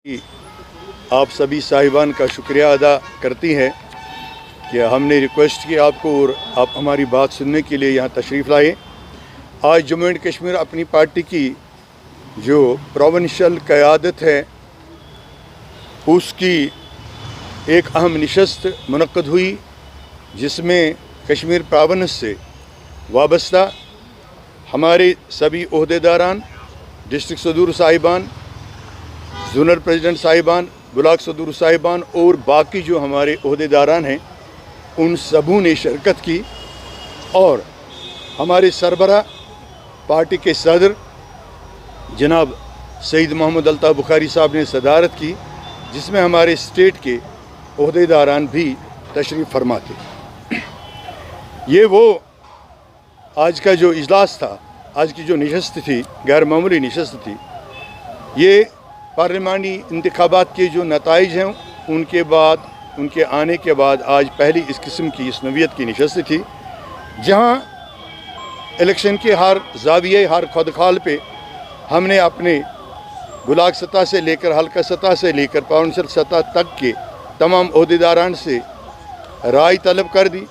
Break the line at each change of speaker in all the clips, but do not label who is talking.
आप सभी साहिबान का शुक्रिया अदा करती हैं कि हमने रिक्वेस्ट की आपको और आप हमारी बात सुनने के लिए यहाँ तशरीफ़ लाए। आज जम्मू एंड कश्मीर अपनी पार्टी की जो प्रोविंशियल क़यादत है उसकी एक अहम नशस्त मुनक़्क़द हुई, जिसमें कश्मीर प्रोविंस से वाबस्ता हमारे सभी ओहदेदारान, डिस्ट्रिक्ट सदूर साहिबान, जोनल प्रेसिडेंट साहिबान, ब्लॉक सदूर साहिबान और बाकी जो हमारे ओहदेदारान हैं उन सबों ने शिरकत की और हमारे सरबरा पार्टी के सदर जनाब सईद मोहम्मद अल्ताफ़ बुखारी साहब ने सदारत की, जिसमें हमारे स्टेट के ओहदेदारान भी तशरीफ़ फरमा थे। ये वो आज का जो इजलास था, आज की जो नशस्त थी, गैर मामूली नशस्त थी। ये पार्लिमानी इंतखाबात के जो नताइज हैं उनके बाद, उनके आने के बाद आज पहली इस किस्म की इस नौयत की नशस्त थी, जहाँ इलेक्शन के हर ज़ाविये, हर खुदखाल पे हमने अपने ब्लॉक सतह से लेकर हल्का सतह से लेकर प्रोविंशियल सतह तक के तमाम ओहदेदारान से राय तलब कर दी,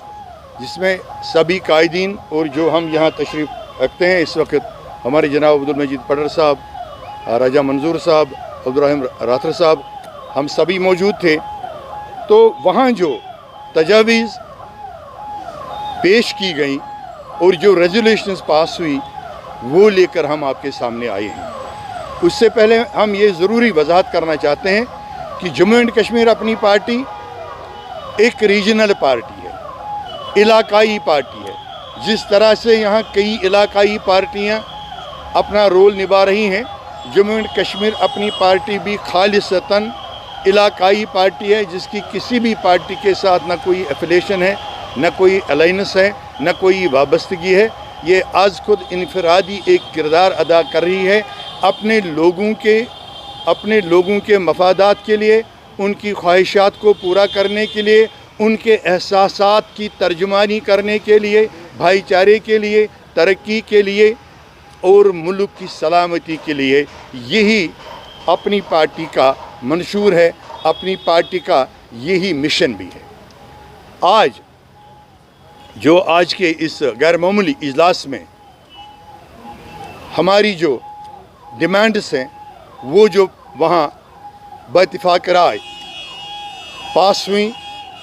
जिसमें सभी कायदीन और जो हम यहाँ तशरीफ़ रखते हैं इस वक्त हमारे जनाब अब्दुल मजीद पडर साहब, राजा मंजूर साहब, अब्दुर्रहीम राथर साहब, हम सभी मौजूद थे। तो वहाँ जो तजावीज़ पेश की गई और जो रेजोल्यूशंस पास हुई वो लेकर हम आपके सामने आए हैं। उससे पहले हम ये ज़रूरी वजाहत करना चाहते हैं कि जम्मू एंड कश्मीर अपनी पार्टी एक रीजनल पार्टी है, इलाकाई पार्टी है। जिस तरह से यहाँ कई इलाकाई पार्टियाँ अपना रोल निभा रही हैं, जम्मू एंड कश्मीर अपनी पार्टी भी खालिसतन इलाकाई पार्टी है, जिसकी किसी भी पार्टी के साथ न कोई एफिलेशन है, न कोई अलाइंस है, न कोई वाबस्तगी है। ये आज खुद इनफरादी एक किरदार अदा कर रही है अपने लोगों के मफादात के लिए, उनकी ख्वाहिशात को पूरा करने के लिए, उनके एहसासात की तर्जुमानी करने के लिए, भाईचारे के लिए, तरक्की के लिए और मुल्क की सलामती के लिए। यही अपनी पार्टी का मंशूर है, अपनी पार्टी का यही मिशन भी है। आज जो आज के इस गैर मामूली इजलास में हमारी जो डिमांड्स हैं वो जो वहाँ बइत्तिफाक राय पास हुई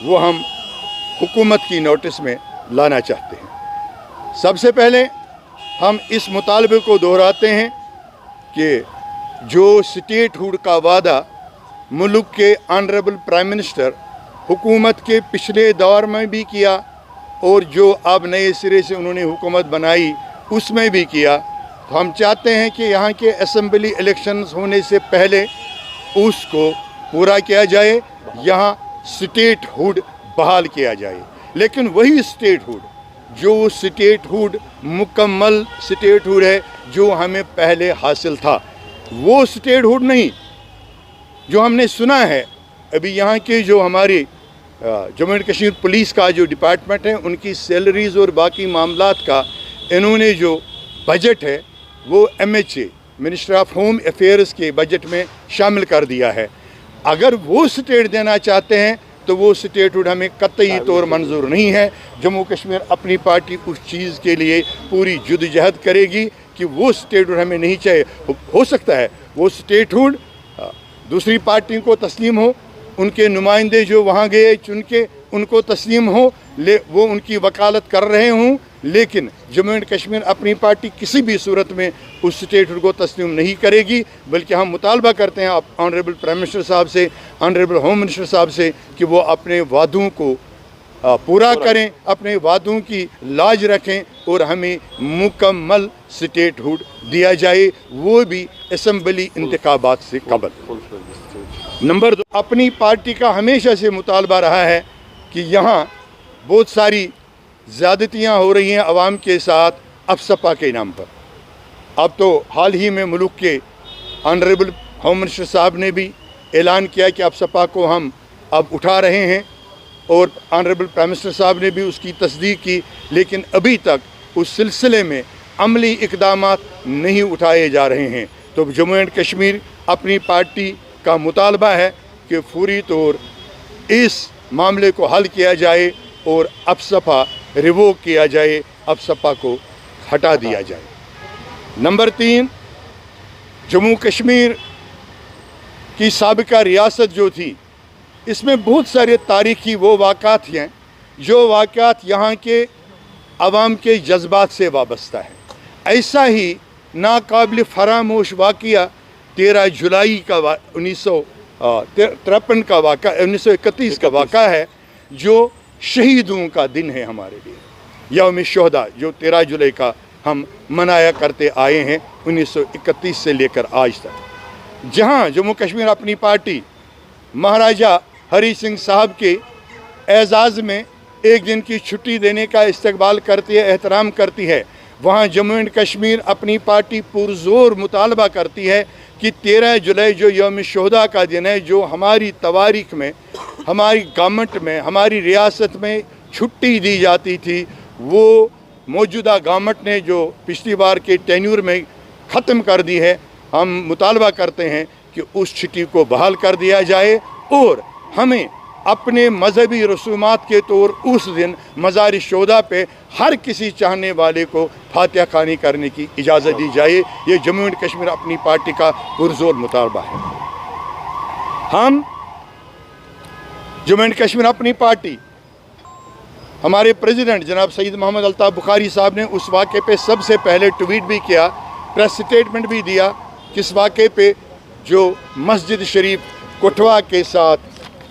वो हम हुकूमत की नोटिस में लाना चाहते हैं। सबसे पहले हम इस मुतालबे को दोहराते हैं कि जो स्टेट हुड का वादा मुल्क के ऑनरेबल प्राइम मिनिस्टर हुकूमत के पिछले दौर में भी किया और जो अब नए सिरे से उन्होंने हुकूमत बनाई उसमें भी किया, तो हम चाहते हैं कि यहाँ के असेंबली इलेक्शंस होने से पहले उसको पूरा किया जाए, यहाँ स्टेट हुड बहाल किया जाए। लेकिन वही स्टेट हुड जो स्टेट हुड मुकम्मल स्टेट हुड है जो हमें पहले हासिल था, वो स्टेट हुड नहीं जो हमने सुना है। अभी यहाँ के जो हमारी जम्मू एंड कश्मीर पुलिस का जो डिपार्टमेंट है उनकी सैलरीज़ और बाकी मामलात का इन्होंने जो बजट है वो MHA minister of home affairs के बजट में शामिल कर दिया है। अगर वो स्टेट देना चाहते हैं तो वो स्टेट हुड हमें कतई तौर मंजूर नहीं है। जम्मू कश्मीर अपनी पार्टी उस चीज़ के लिए पूरी जद्दोजहद करेगी कि वो स्टेट हुड हमें नहीं चाहिए। हो सकता है वो स्टेट हुड दूसरी पार्टी को तस्लीम हो, उनके नुमाइंदे जो वहाँ गए चुन के उनको तस्लीम हो, वो उनकी वकालत कर रहे हों, लेकिन जम्मू एंड कश्मीर अपनी पार्टी किसी भी सूरत में उस स्टेट हुड को तस्लीम नहीं करेगी। बल्कि हम मुतालबा करते हैं ऑनरेबल प्राइम मिनिस्टर साहब से, ऑनरेबल होम मिनिस्टर साहब से कि वो अपने वादों को पूरा करें, अपने वादों की लाज रखें और हमें मुकम्मल स्टेट हुड दिया जाए, वो भी असेंबली इंतखाबात से कबल। नंबर 2, अपनी पार्टी का हमेशा से मुतालबा रहा है कि यहाँ बहुत सारी ज़्यादतियाँ हो रही हैं अवाम के साथ अफसपा के नाम पर। अब तो हाल ही में मुल्क के ऑनरेबल होम मिनिस्टर साहब ने भी ऐलान किया कि अफसपा को हम अब उठा रहे हैं और ऑनरेबल प्राइम मिनिस्टर साहब ने भी उसकी तस्दीक की, लेकिन अभी तक उस सिलसिले में अमली इक़दामात नहीं उठाए जा रहे हैं। तो जम्मू एंड कश्मीर अपनी पार्टी का मुतालबा है कि फौरी तौर इस मामले को हल किया जाए और अपसपा रिवोक किया जाए, अपसपा को हटा दिया जाए। नंबर 3, जम्मू कश्मीर की साबिका रियासत जो थी, इसमें बहुत सारे तारीख़ी वो वाक़ात हैं जो वाक़ात यहाँ के अवाम के जज्बात से वाबस्ता है। ऐसा ही नाकाबिल फरामोश वाक़या 13 जुलाई का 1953 का वाक़ा 1931 का वाक़ा है, जो शहीदों का दिन है हमारे लिए। यौम शुहदा जो 13 जुलाई का हम मनाया करते आए हैं 1931 से लेकर आज तक, जहां जम्मू कश्मीर अपनी पार्टी महाराजा हरी सिंह साहब के एजाज़ में एक दिन की छुट्टी देने का इस्तकबाल करती है, एहतराम करती है, वहाँ जम्मू एंड कश्मीर अपनी पार्टी पुरज़ोर मुतालबा करती है कि 13 जुलाई जो यौम शुहदा का दिन है, जो हमारी तवारीख में, हमारी गवर्नमेंट में, हमारी रियासत में छुट्टी दी जाती थी, वो मौजूदा गवर्नमेंट ने जो पिछली बार के टेन्यूर में ख़त्म कर दी है। हम मुतालबा करते हैं कि उस छुट्टी को बहाल कर दिया जाए और हमें अपने मजहबी रसूमात के तौर उस दिन मज़ार शुहदा पे हर किसी चाहने वाले को फातिहा खानी करने की इजाज़त दी जाए। ये जम्मू एंड कश्मीर अपनी पार्टी का पुरज़ोर मुतालबा है। हम जम्मू एंड कश्मीर अपनी पार्टी, हमारे प्रेसिडेंट जनाब सईद मोहम्मद अल्ताफ़ बुखारी साहब ने उस वाक़े पे सबसे पहले ट्वीट भी किया, प्रेस स्टेटमेंट भी दिया, किस वाक़े पे जो मस्जिद शरीफ कोटवा के साथ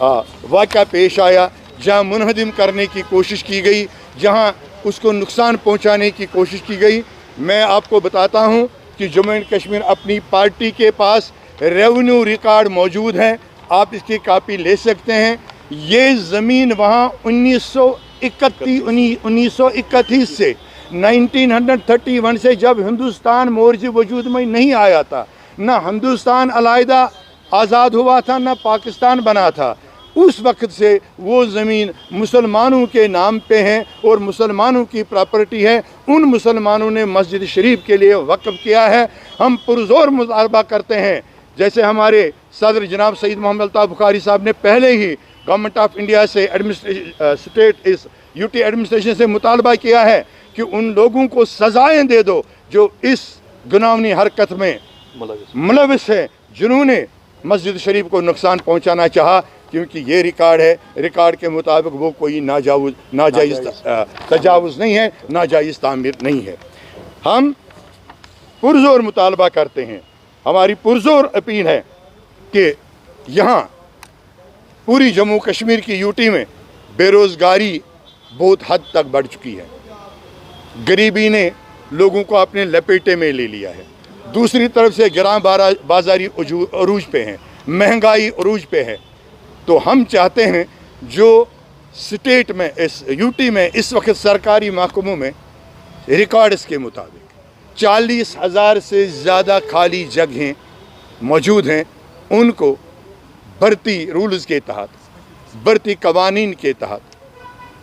वाक़ा पेश आया, जहाँ मुनहदिम करने की कोशिश की गई, जहाँ उसको नुकसान पहुँचाने की कोशिश की गई। मैं आपको बताता हूँ कि जम्मू एंड कश्मीर अपनी पार्टी के पास रेवेन्यू रिकॉर्ड मौजूद है, आप इसकी कापी ले सकते हैं। ये ज़मीन वहाँ 1931 से 1931 से, जब हिंदुस्तान मोर्चे वजूद में नहीं आया था, ना हिंदुस्तान अलहदा आज़ाद हुआ था, ना पाकिस्तान बना था, उस वक्त से वो ज़मीन मुसलमानों के नाम पे है और मुसलमानों की प्रॉपर्टी है। उन मुसलमानों ने मस्जिद शरीफ के लिए वक्फ़ किया है। हम पुरज़ोर मुतालबा करते हैं, जैसे हमारे सदर जनाब सईद मोहम्मद अल्ताफ़ बुखारी साहब ने पहले ही गवर्नमेंट ऑफ इंडिया से यूटी एडमिनिस्ट्रेशन से मुतालबा किया है कि उन लोगों को सज़ाएँ दे दो जो इस गुनाहगानी हरकत में मुलविस है, जिन्होंने मस्जिद शरीफ को नुकसान पहुंचाना चाहा, क्योंकि ये रिकॉर्ड है, रिकॉर्ड के मुताबिक वो कोई नाजायज़ तजावुज़ नहीं है, नाजायज़ तामीर नहीं है। हम पुरज़ोर मुतालबा करते हैं, हमारी पुरज़ोर अपील है कि यहाँ पूरी जम्मू कश्मीर की यूटी में बेरोज़गारी बहुत हद तक बढ़ चुकी है, गरीबी ने लोगों को अपने लपेटे में ले लिया है। दूसरी तरफ से गिरां बाज़ारी अरूज पे हैं, महंगाई अरूज पे है। तो हम चाहते हैं जो स्टेट में, इस यूटी में इस वक्त सरकारी महकमों में रिकॉर्ड्स के मुताबिक 40,000 से ज़्यादा खाली जगहें मौजूद हैं, उनको भर्ती रूल्स के तहत, भर्ती कवानीन के तहत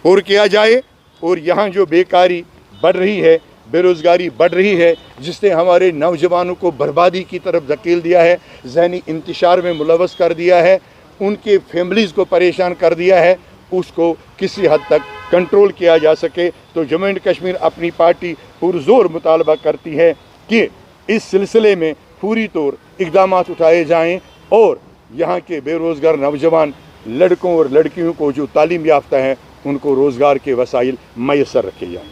और किया जाए। और यहाँ जो बेकारी बढ़ रही है, बेरोज़गारी बढ़ रही है, जिसने हमारे नौजवानों को बर्बादी की तरफ धकेल दिया है, ज़हनी इंतशार में मुलवस कर दिया है, उनके फैमिलीज़ को परेशान कर दिया है, उसको किसी हद तक कंट्रोल किया जा सके। तो जम्मू एंड कश्मीर अपनी पार्टी पुरज़ोर मुतालबा करती है कि इस सिलसिले में पूरी तौर इक़दाम उठाए जाएँ और यहाँ के बेरोज़गार नौजवान लड़कों और लड़कियों को जो तालीम याफ्ता हैं, उनको रोज़गार के वसाइल मैसर रखे जाएँ।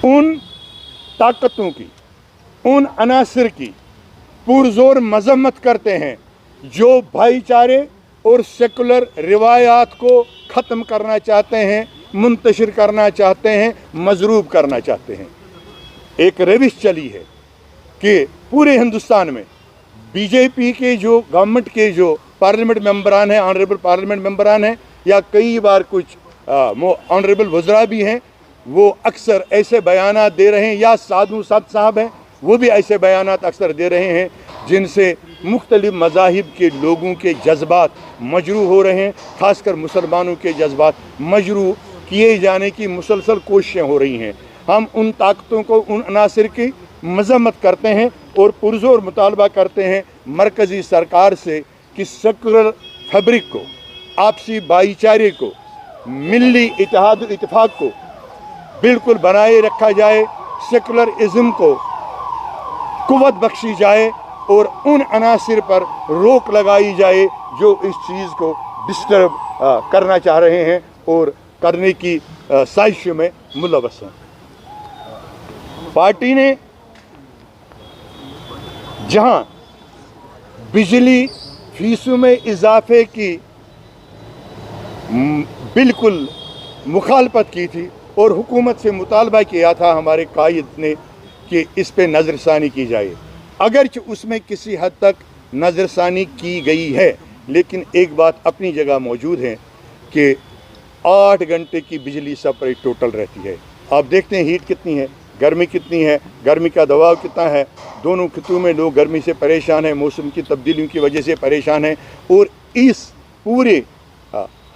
उन ताकतों की, उन अनासर की पुरज़ोर मज़म्मत करते हैं जो भाईचारे और सेकुलर रिवायात को ख़त्म करना चाहते हैं, मुंतशिर करना चाहते हैं, मजरूब करना चाहते हैं। एक रविश चली है कि पूरे हिंदुस्तान में बीजेपी के जो गवर्नमेंट के जो पार्लियामेंट मेंबरान हैं, ऑनरेबल पार्लियामेंट मेंबरान हैं, या कई बार कुछ ऑनरेबल वज़रा भी हैं, वो अक्सर ऐसे बयानात दे रहे हैं, या साधु संत साहब हैं, वो भी ऐसे बयानात अक्सर दे रहे हैं जिनसे मुख्तलिफ मज़ाहिब के लोगों के जज्बात मजरूह हो रहे हैं, ख़ासकर मुसलमानों के जज्बात मजरूह किए जाने की मुसलसल कोशिशें हो रही हैं। हम उन ताकतों को, उन अनासर की मज़म्मत करते हैं और पुरज़ोर मुतालबा करते हैं मरकज़ी सरकार से कि सेकुलर फैब्रिक को, आपसी भाईचारे को, मिली इत्तेहाद इत्तेफाक को बिल्कुल बनाए रखा जाए, सेकुलरिज्म को कुव्वत बख्शी जाए और उन अनासिर पर रोक लगाई जाए जो इस चीज़ को डिस्टर्ब करना चाह रहे हैं और करने की साजिश में मुलव्वस हैं। पार्टी ने जहां बिजली फीसों में इजाफे की बिल्कुल मुखालफत की थी और हुकूमत से मुतालबा किया था हमारे कायद ने कि इस पे नज़रसानी की जाए, अगरचे उसमें किसी हद तक नज़रसानी की गई है, लेकिन एक बात अपनी जगह मौजूद है कि 8 घंटे की बिजली सप्लाई टोटल रहती है। आप देखते हैं हीट कितनी है, गर्मी कितनी है, गर्मी का दबाव कितना है। दोनों खितों में लोग गर्मी से परेशान हैं, मौसम की तब्दीलियों की वजह से परेशान हैं और इस पूरे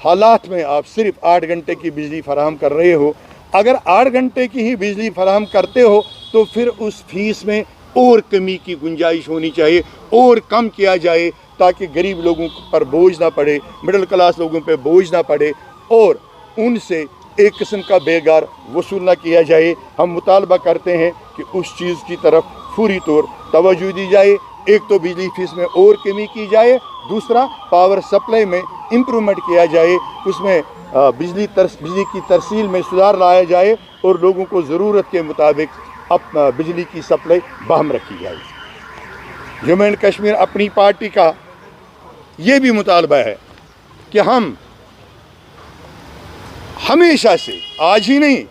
हालात में आप सिर्फ 8 घंटे की बिजली फराहम कर रहे हो। अगर 8 घंटे की ही बिजली फराहम करते हो तो फिर उस फीस में और कमी की गुंजाइश होनी चाहिए और कम किया जाए ताकि गरीब लोगों पर बोझ ना पड़े, मिडिल क्लास लोगों पर बोझ ना पड़े और उनसे एक किस्म का बेगार वसूल ना किया जाए। हम मुतालबा करते हैं कि उस चीज़ की तरफ फौरी तौर तवज्जो दी जाए। एक तो बिजली फीस में और कमी की जाए, दूसरा पावर सप्लाई में इम्प्रूवमेंट किया जाए, उसमें बिजली की तरसील में सुधार लाया जाए और लोगों को ज़रूरत के मुताबिक बिजली की सप्लाई बहाल रखी जाए। जम्मू एंड कश्मीर अपनी पार्टी का ये भी मुतालबा है कि हम हमेशा से, आज ही नहीं,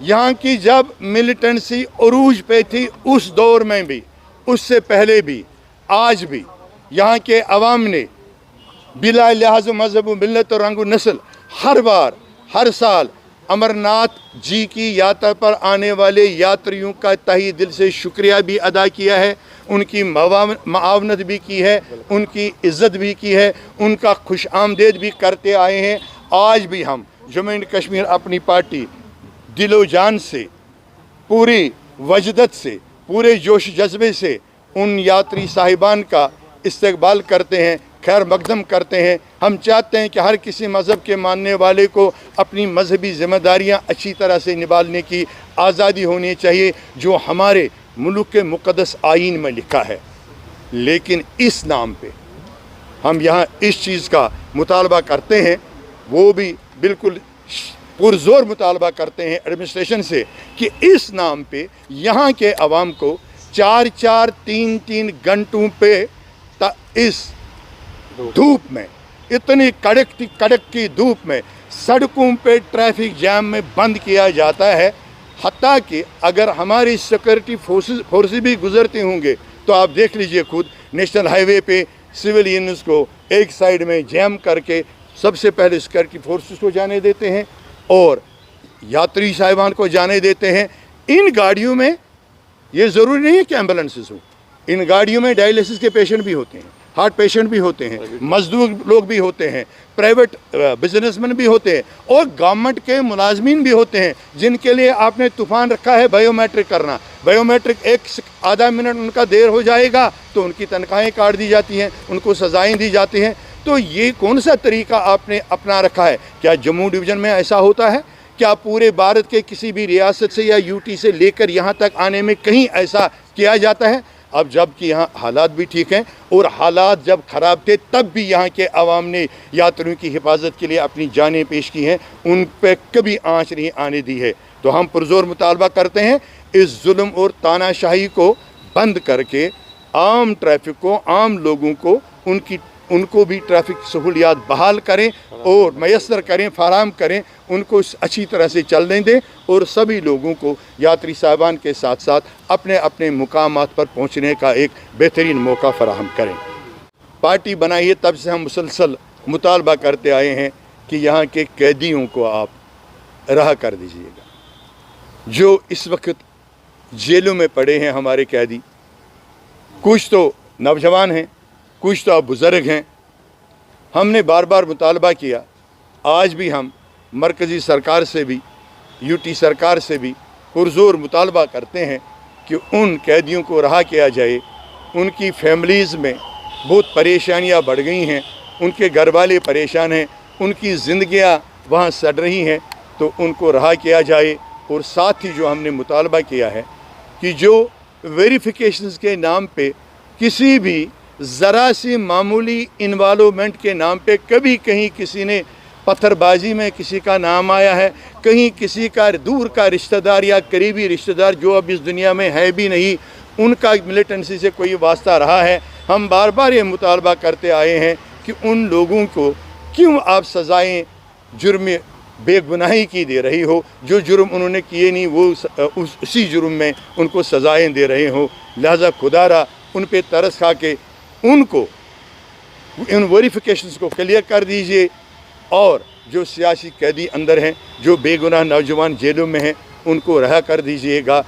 यहाँ की जब मिलिटेंसी उरूज पे थी उस दौर में भी, उससे पहले भी, आज भी यहाँ के अवाम ने बिला लिहाज मजहब मिल्लत और रंग नस्ल हर बार हर साल अमरनाथ जी की यात्रा पर आने वाले यात्रियों का तहे दिल से शुक्रिया भी अदा किया है, उनकी मुआवनत भी की है, उनकी इज़्ज़त भी की है, उनका खुश आमदेद भी करते आए हैं। आज भी हम जम्मू एंड कश्मीर अपनी पार्टी दिलो जान से, पूरी वजदत से, पूरे जोश जज्बे से उन यात्री साहिबान का इस्तकबाल करते हैं, खैर मकदम करते हैं। हम चाहते हैं कि हर किसी मज़हब के मानने वाले को अपनी मजहबी ज़िम्मेदारियाँ अच्छी तरह से निभाने की आज़ादी होनी चाहिए जो हमारे मुल्क के मुक़द्दस आईन में लिखा है। लेकिन इस नाम पे हम यहाँ इस चीज़ का मुतालबा करते हैं, वो भी बिल्कुल पुरज़ोर मुतालबा करते हैं एडमिनिस्ट्रेशन से कि इस नाम पे यहाँ के अवाम को 4-4, 3-3 घंटों पे इस धूप में, इतनी कड़क की धूप में सड़कों पे ट्रैफिक जैम में बंद किया जाता है। हत्ता कि अगर हमारी सिक्योरिटी फोर्सेस भी गुजरते होंगे तो आप देख लीजिए खुद, नेशनल हाईवे पे सिविलियंस को एक साइड में जैम करके सबसे पहले सिक्योरिटी फोर्सेस को जाने देते हैं और यात्री साहिबान को जाने देते हैं। इन गाड़ियों में ये ज़रूरी नहीं है कि एम्बुलेंसेस हो, इन गाड़ियों में डायलिसिस के पेशेंट भी होते हैं, हार्ट पेशेंट भी होते हैं, मजदूर लोग भी होते हैं, प्राइवेट बिजनेसमैन भी होते हैं और गवर्नमेंट के मुलाजमीन भी होते हैं जिनके लिए आपने तूफ़ान रखा है बायोमेट्रिक करना। बायोमेट्रिक एक आधा मिनट उनका देर हो जाएगा तो उनकी तनख्वाहें काट दी जाती हैं, उनको सज़ाएँ दी जाती हैं। तो ये कौन सा तरीका आपने अपना रखा है? क्या जम्मू डिवीज़न में ऐसा होता है? क्या पूरे भारत के किसी भी रियासत से या यूटी से लेकर यहाँ तक आने में कहीं ऐसा किया जाता है? अब जबकि यहाँ हालात भी ठीक हैं और हालात जब ख़राब थे तब भी यहाँ के अवाम ने यात्रियों की हिफाजत के लिए अपनी जानें पेश की हैं, उन पर कभी आँच नहीं आने दी है। तो हम पुरज़ोर मुतालबा करते हैं इस जुल्म और तानाशाही को बंद करके आम ट्रैफिक को, आम लोगों को उनको भी ट्रैफिक सहूलियात बहाल करें और मैसर करें, फराहम करें, उनको अच्छी तरह से चलने दें और सभी लोगों को यात्री साहिबान के साथ साथ अपने अपने मुकामात पर पहुंचने का एक बेहतरीन मौका फराहम करें। पार्टी बनाई है तब से हम मुसलसल मुतालबा करते आए हैं कि यहाँ के कैदियों को आप रहा कर दीजिएगा। जो इस वक्त जेलों में पड़े हैं हमारे कैदी, कुछ तो नौजवान हैं, कुछ तो बुज़ुर्ग हैं। हमने बार बार मुतालबा किया, आज भी हम मरकज़ी सरकार से भी, यूटी सरकार से भी पुरज़ोर मुतालबा करते हैं कि उन कैदियों को रहा किया जाए, उनकी फैमिलीज़ में बहुत परेशानियां बढ़ गई हैं, उनके घर वाले परेशान हैं, उनकी ज़िंदगियां वहाँ सड़ रही हैं, तो उनको रहा किया जाए। और साथ ही जो हमने मुतालबा किया है कि जो वेरिफिकेशंस के नाम पे किसी भी ज़रा सी मामूली इन्वॉल्वमेंट के नाम पे कभी कहीं किसी ने पत्थरबाजी में किसी का नाम आया है, कहीं किसी का दूर का रिश्तेदार या करीबी रिश्तेदार जो अब इस दुनिया में है भी नहीं, उनका मिलिटेंसी से कोई वास्ता रहा है, हम बार बार ये मुतालबा करते आए हैं कि उन लोगों को क्यों आप सज़ाएँ जुर्म बेगुनाही की दे रही हो, जो जुर्म उन्होंने किए नहीं वो उसी जुर्म में उनको सज़ाएँ दे रहे हो। लिहाजा खुदारा उन पे तरस खा के उनको इन वेरिफिकेशंस को क्लियर कर दीजिए, और जो सियासी कैदी अंदर हैं, जो बेगुनाह नौजवान जेलों में हैं, उनको रहा कर दीजिएगा।